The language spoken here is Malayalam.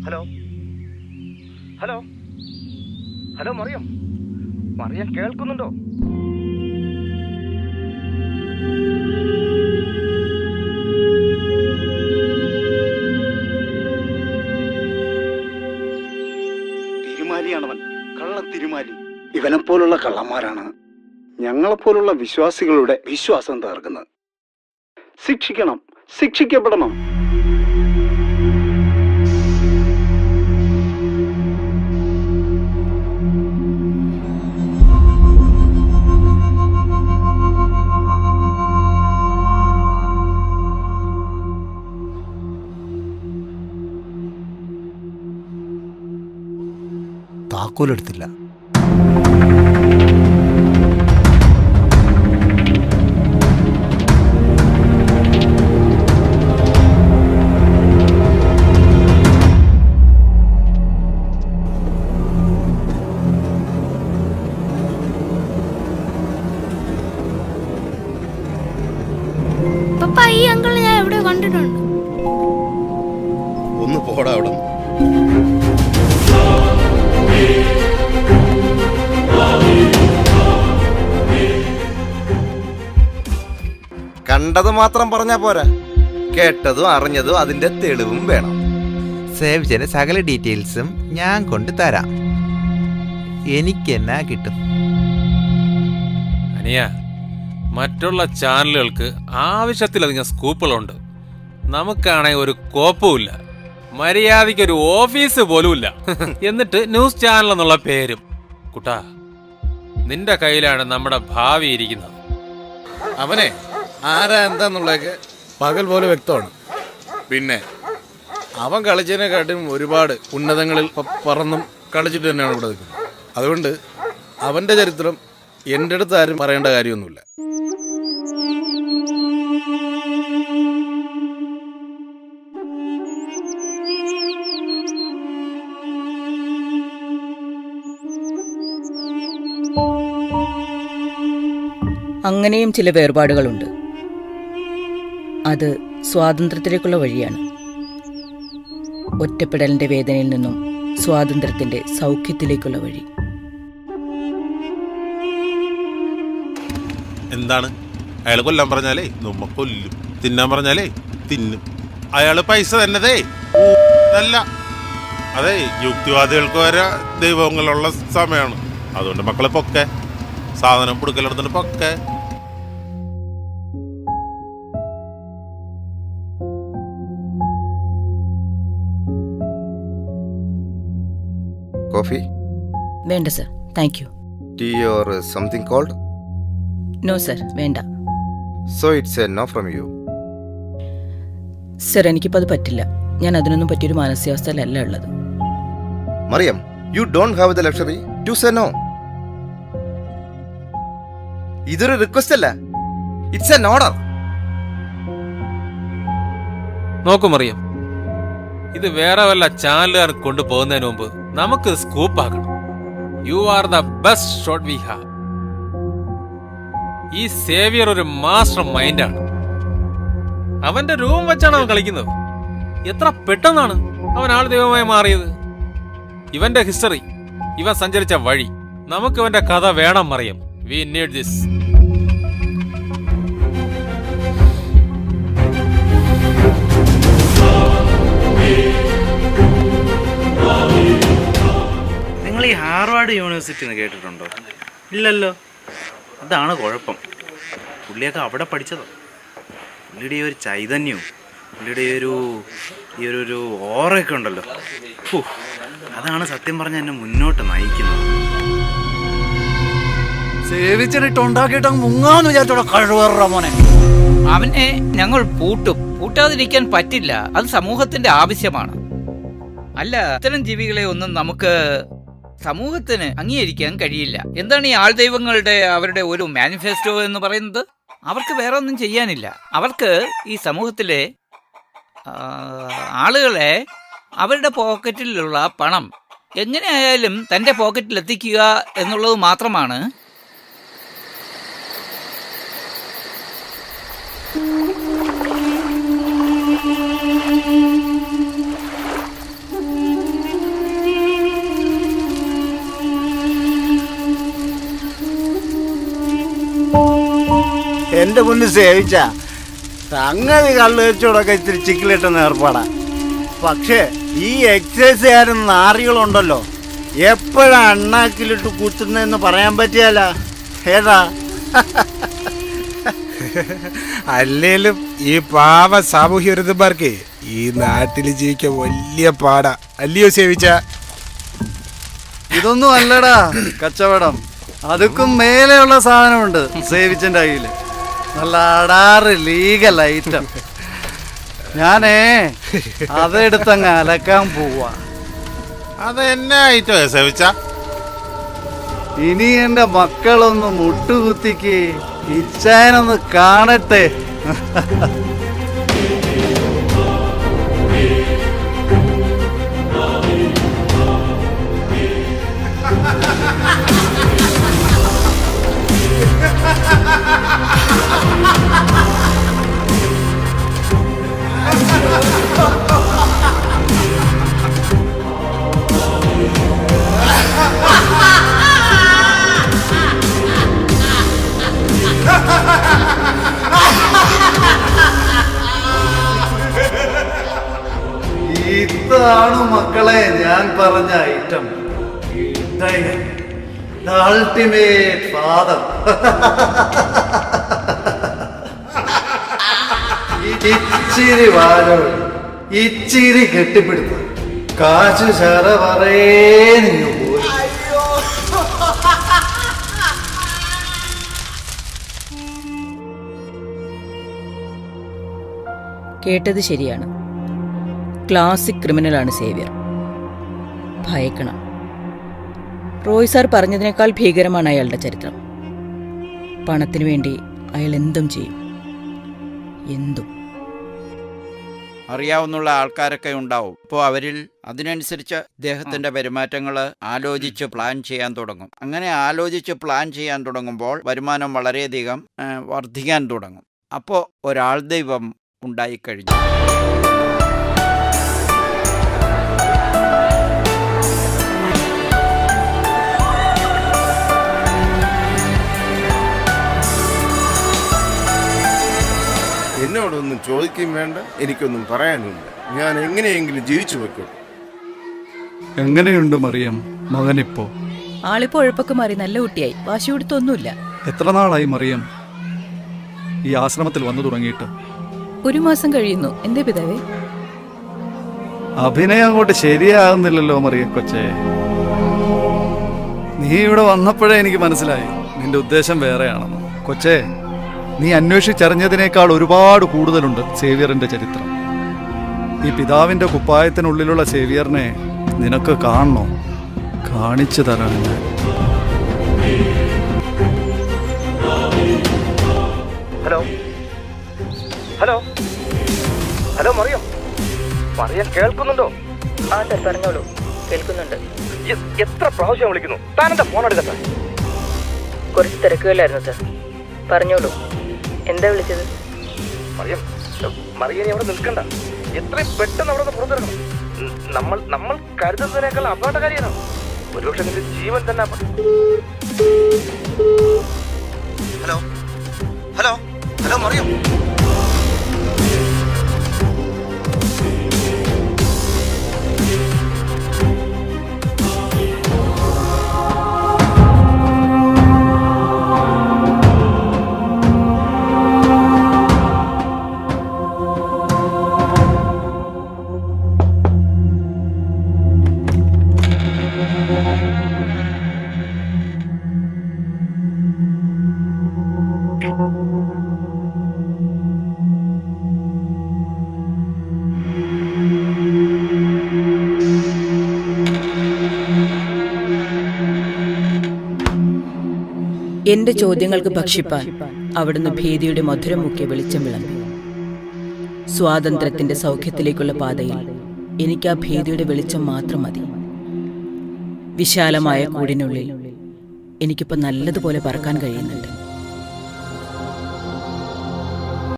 Hello hello hello Mariyam, Mariyam കേൾക്കുന്നുണ്ടോ? തിരുമാലിയാണവൻ, കള്ള തിരുമാലി. ഇവനെപ്പോലുള്ള കള്ളന്മാരാണ് ഞങ്ങളെപ്പോലുള്ള വിശ്വാസികളുടെ വിശ്വാസം തകർക്കുന്നത്. ശിക്ഷിക്കണം, ശിക്ഷിക്കപ്പെടണം. താക്കോലെടുത്തില്ല. പപ്പ, ഈ അങ്കിളിനെ ഞാൻ എവിടെ കണ്ടിട്ടുണ്ട്. ഒന്ന് പോടാ അവിടെ. കണ്ടത് മാത്രം പറഞ്ഞാ പോരാ, കേട്ടതും അറിഞ്ഞതും അതിന്റെ തെളിവും വേണം. സേവ്ജന് സകല ഡീറ്റെയിൽസും ഞാൻ കൊണ്ട് തരാം. എനിക്കെന്നാ കിട്ടും? അനിയ, മറ്റുള്ള ചാനലുകൾക്ക് ആവശ്യത്തിലധികം സ്കൂപ്പുകളുണ്ട്. നമുക്കാണെങ്കിൽ ഒരു കോപ്പുമില്ല, മര്യാദയ്ക്കൊരു ഓഫീസ് പോലുമില്ല. എന്നിട്ട് ന്യൂസ് ചാനൽ എന്നുള്ള പേരും. കുട്ടാ, നിന്റെ കയ്യിലാണ് നമ്മുടെ ഭാവി ഇരിക്കുന്നത്. അവനെ ആരാ എന്താന്നുള്ളതൊക്കെ പകൽ പോലെ വ്യക്തമാണ്. പിന്നെ അവൻ കളിച്ചതിനെക്കാട്ടും ഒരുപാട് ഉന്നതങ്ങളിൽ പറന്നും കളിച്ചിട്ട് തന്നെയാണ് ഇവിടെ നിൽക്കുന്നത്. അതുകൊണ്ട് അവൻ്റെ ചരിത്രം എൻ്റെ അടുത്ത് ആരും പറയേണ്ട കാര്യമൊന്നുമില്ല. അങ്ങനെയും ചില വേർപാടുകളുണ്ട്. അത് സ്വാതന്ത്ര്യത്തിലേക്കുള്ള വഴിയാണ്. ഒറ്റപ്പെടലിന്റെ വേദനയിൽ നിന്നും സ്വാതന്ത്ര്യത്തിന്റെ സൗഖ്യത്തിലേക്കുള്ള വഴി. എന്താണ് അയാൾ കൊല്ലാൻ പറഞ്ഞാലേ നമ്മ കൊല്ലും, തിന്നാൻ പറഞ്ഞാലേ തിന്നും. അയാള് പൈസ തന്നതേ അല്ല. അതെ, യുക്തിവാദികൾക്ക് വരെ ദൈവങ്ങളുള്ള സമയമാണ്. അതുകൊണ്ട് മക്കളെ പൊക്കെ സാധനം കൊടുക്കലെടുത്തിട്ട് പൊക്കെ. കോഫി? വേണ്ട sir, thank you. Tea or something cold? No sir, വേണ്ട. So it's a no from you. Sir, എനിക്കിപ്പോൾ അത് പറ്റില്ല. ഞാൻ അതിനൊന്നും പറ്റിയൊരു മാനസികാവസ്ഥയിലല്ല ഉള്ളത്. Mariam, you don't have the luxury to say no. ഇതൊരു റിക്വസ്റ്റ് അല്ല, ഇറ്റ്സ് എൻ ഓർഡർ. നോക്കൂ മറിയം, ഇത് വേറെ വല്ല ചാനലുകാർ കൊണ്ടുപോകുന്നതിന് മുമ്പ് നമുക്ക് സ്കൂപ്പ് ആക്കണം. You are the best shot we have. ഈ സേവിയർ ഒരു മാസ്റ്റർ മൈൻഡാണ്. അവന്റെ രൂപം വെച്ചാണ് അവൻ കളിക്കുന്നത്. എത്ര പെട്ടെന്നാണ് അവൻ ആൾ ദൈവമായി മാറിയത്. ഇവന്റെ ഹിസ്റ്ററി, ഇവൻ സഞ്ചരിച്ച വഴി, നമുക്ക് ഇവന്റെ കഥ വേണം മറിയം. We need this. നിങ്ങൾ ഈ ഹാർവാർഡ് യൂണിവേഴ്സിറ്റി എന്ന് കേട്ടിട്ടുണ്ടോ? ഇല്ലല്ലോ. അതാണ് കുഴപ്പം. പുള്ളിയൊക്കെ അവിടെ പഠിച്ചതോ. പുള്ളിയുടെ ഈ ഒരു ചൈതന്യവും പുള്ളിയുടെ ഈ ഒരു ഓറയൊക്കെ ഉണ്ടല്ലോ, അതാണ് സത്യം പറഞ്ഞ എന്നെ മുന്നോട്ട് നയിക്കുന്നത്. സേവിച്ചിട്ടുണ്ടാക്കിയിട്ട് മുങ്ങാന്ന് വിചാരിച്ചോളൂ കഴിവേറ മോനെ. അവനെ ഞങ്ങൾ പൂട്ടാതിരിക്കാൻ പറ്റില്ല. അത് സമൂഹത്തിന്റെ ആവശ്യമാണ്. അല്ല, ഇത്തരം ജീവികളെ ഒന്നും നമുക്ക് സമൂഹത്തിന് അംഗീകരിക്കാൻ കഴിയില്ല. എന്താണ് ഈ ആൾദൈവങ്ങളുടെ അവരുടെ ഒരു മാനിഫെസ്റ്റോ എന്ന് പറയുന്നത്? അവർക്ക് വേറെ ഒന്നും ചെയ്യാനില്ല. അവർക്ക് ഈ സമൂഹത്തിലെ ആളുകളെ അവരുടെ പോക്കറ്റിലുള്ള പണം എങ്ങനെയായാലും തൻ്റെ പോക്കറ്റിൽ എത്തിക്കുക എന്നുള്ളത് മാത്രമാണ്. എൻ്റെ മുന്നിൽ സേവിച്ച സംഗതി കള്ളു വെച്ചോടൊക്കെ ഇത്തിരി ചിക്കിലിട്ടെന്ന് ഏർപ്പാടാ. പക്ഷേ ഈ എക്സൈസുകാരും നാറികളുണ്ടല്ലോ, എപ്പോഴാ അണ്ണാക്കിലിട്ട് കുത്തുന്നതെന്ന് പറയാൻ പറ്റിയല്ല. ഏതാ അല്ലേലും ഈ പാവ സാമൂഹ്യ വിരുദ്ധന്മാർക്ക് ഈ നാട്ടിൽ ജീവിക്കാൻ വലിയ പാടാ. അല്ലയോ സേവിച്ച? ഇതൊന്നും അല്ലടാ കച്ചവടം, അതുക്കും മേലെയുള്ള സാധനമുണ്ട് സേവിച്ചൻ്റെ കയ്യിൽ. നല്ല അടാറ് ലീഗൽ ഐറ്റം. ഞാനേ അതെടുത്തങ്ങ് അലക്കാൻ പോവാ. അതെന്നെ ആയിട്ടോ സേവിച്ച? ഇനി എൻ്റെ മക്കളൊന്ന് മുട്ടുകുത്തിക്ക്, ഇച്ചായനൊന്ന് കാണട്ടെ. ഇതാണ് മക്കളെ ഞാൻ പറഞ്ഞ ഐറ്റം, അൾട്ടിമേറ്റ് ഫാദർ. ഇച്ചിരി വാഴ, ഇച്ചിരി കെട്ടിപ്പിടുത്ത, കാശ് ശര പറയേനിങ്ങ് പോയി. കേട്ടത് ശരിയാണ്. ക്ലാസിക് ക്രിമിനലാണ് സേവ്യർ. ഭയക്കണം. റോയ് സാർ പറഞ്ഞതിനേക്കാൾ ഭീകരമാണ് അയാളുടെ ചരിത്രം. പണത്തിനു വേണ്ടി അയാൾ എന്തും ചെയ്യും, എന്തും. അറിയാവുന്നുള്ള ആൾക്കാരൊക്കെ ഉണ്ടാവും. അപ്പോൾ അവരിൽ അതിനനുസരിച്ച് ഇദ്ദേഹത്തിൻ്റെ പെരുമാറ്റങ്ങൾ ആലോചിച്ച് പ്ലാൻ ചെയ്യാൻ തുടങ്ങും. അങ്ങനെ ആലോചിച്ച് പ്ലാൻ ചെയ്യാൻ തുടങ്ങുമ്പോൾ വരുമാനം വളരെയധികം വർദ്ധിക്കാൻ തുടങ്ങും. അപ്പോൾ ഒരാൾ ദൈവം ഉണ്ടായിക്കഴിഞ്ഞു. എന്നോടൊന്നും ചോദിക്കുകയും വേണ്ട, എനിക്കൊന്നും പറയാനുമില്ല. ഞാൻ എങ്ങനെയെങ്കിലും ജീവിച്ചു വെക്കും. എങ്ങനെയുണ്ട് മറിയം മകനിപ്പോ? ആളിപ്പോ ഉഴപ്പൊക്കെ മാറി നല്ല കുട്ടിയായി. വാശി കൊടുത്തൊന്നുമില്ല. എത്ര നാളായി മറിയം ഈ ആശ്രമത്തിൽ വന്നു തുടങ്ങിയിട്ട്? 1 മാസം കഴിയുന്നു. എന്തേ പിതാവേ? അഭിനയം അങ്ങോട്ട് ശരിയാകുന്നില്ലല്ലോ മറിയം കൊച്ചേ. നീ ഇവിടെ വന്നപ്പോഴേ എനിക്ക് മനസ്സിലായി നിന്റെ ഉദ്ദേശം വേറെയാണെന്ന്. കൊച്ചേ, നീ അന്വേഷിച്ചറിഞ്ഞതിനേക്കാൾ ഒരുപാട് കൂടുതലുണ്ട് സേവ്യറിന്റെ ചരിത്രം. ഈ പിതാവിന്റെ കുപ്പായത്തിനുള്ളിലുള്ള സേവ്യറിനെ നിനക്ക് കാണണോ? കാണിച്ചു തരാൻ ഞാൻ. Hello hello hello Mariyam, Mariyam കേൾക്കുന്നുണ്ടോ? ആ സാർ പറഞ്ഞോളൂ, കേൾക്കുന്നുണ്ട്. എത്ര പ്രാവശ്യം വിളിക്കുന്നു? താനെന്താ ഫോൺ എടുക്കട്ടെ? കുറച്ച് തിരക്കുകളിലായിരുന്നു സാർ. പറഞ്ഞോളൂ, എന്താ വിളിച്ചത്? മറിയം, മറിയം അവിടെ നിൽക്കണ്ട. എത്രയും പെട്ടെന്ന് അവിടെ നിന്ന് പുറത്തിറങ്ങണം. നമ്മൾ കരുതുന്നതിനേക്കാൾ അപകടകാരിയാണ്. ഒരുപക്ഷെ നിന്റെ ജീവൻ തന്നെ. Hello hello hello Mariyam. എന്റെ ചോദ്യങ്ങൾക്ക് ഭക്ഷിപ്പാൻ അവിടുന്ന് ഭീതിയുടെ മധുരം മുക്കിയ വെളിച്ചം വിളമ്പി. സ്വാതന്ത്ര്യത്തിന്റെ സൗഖ്യത്തിലേക്കുള്ള പാതയിൽ എനിക്ക് ആ ഭീതിയുടെ വെളിച്ചം മാത്രം മതി. വിശാലമായ കൂടിനുള്ളിൽ എനിക്കിപ്പോൾ നല്ലതുപോലെ പറക്കാൻ കഴിയുന്നുണ്ട്.